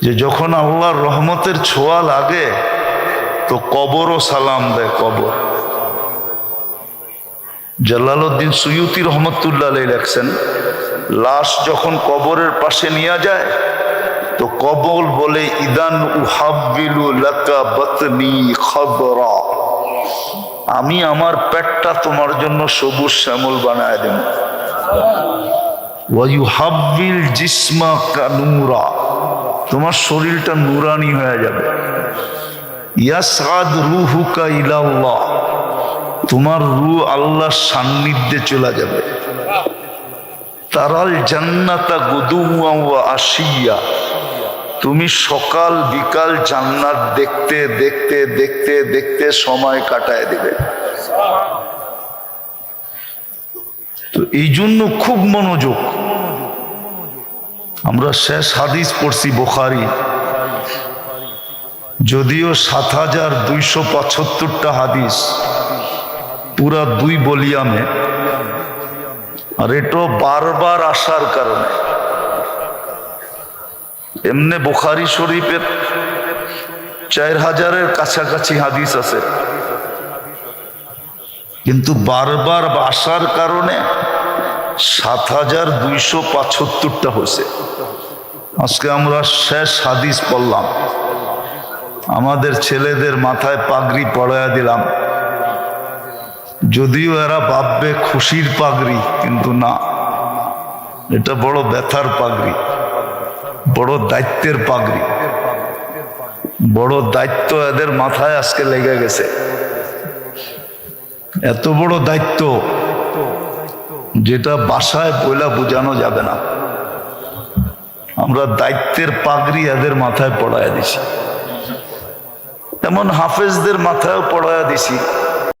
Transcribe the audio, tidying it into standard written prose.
যে যখন আল্লাহর রহমতের ছোঁয়া লাগে তো কবরও সালাম দেয়। কবর জালালউদ্দিন সুয়ুতি রহমতুল্লাহ আলাইহি লেখছেন, লাশ যখন কবরের পাশে নিয়ে যায় তো কবর বলে ইদান উহাব্বিলু লাকা বাতনি খাবরা, আমি আমার পেটটা তোমার জন্য সবুজ শ্যামল বানায় দেব। ওয়া ইউহাব্বিল জিসমা কানুরা, তোমার শরীরটা নুরানি হয়ে যাবে। ইয়াসআদ রূহুকা ইলাল্লাহ, তোমার রূহ আল্লাহর সান্নিধ্যে চলে যাবে। তারাল জান্নাতা গুদুওয়া ওয়া আশিয়া, তুমি সকাল বিকাল জান্নাত দেখতে দেখতে দেখতে দেখতে সময় কাটায় দিবে। তো এই জন্য খুব মনোযোগ। আমরা শেষ হাদিস পড়ছি বুখারী, যদিও ৭,২৭৫টা হাদিস পুরা ২ ভলিউমে, আর এটা বারবার আসার কারণে। এমনি বুখারী শরীফের ৪,০০০-এর কাছাকাছি হাদিস আছে, কিন্তু বারবার আসার কারণে ৭,২৭৫টা হয়েছে। আজকে আমরা শেষ হাদিস পড়লাম, আমাদের ছেলেদের মাথায় পাগড়ি পরাইয়া দিলাম। যদিও এরা ভাববে খুশির পাগড়ি, কিন্তু না, এটা বড় ব্যথার পাগড়ি, বড় দায়িত্বের পাগড়ি। বড় দায়িত্ব এদের মাথায় আজকে লেগে গেছে। এত বড় দায়িত্ব যেটা ভাষায় বইলা বোঝানো যাবে না। আমরা দায়িত্বের পাগড়ি এদের মাথায় পড়াইয়া দিছি, এমন হাফেজদের মাথায়ও পড়াইয়া দিছি।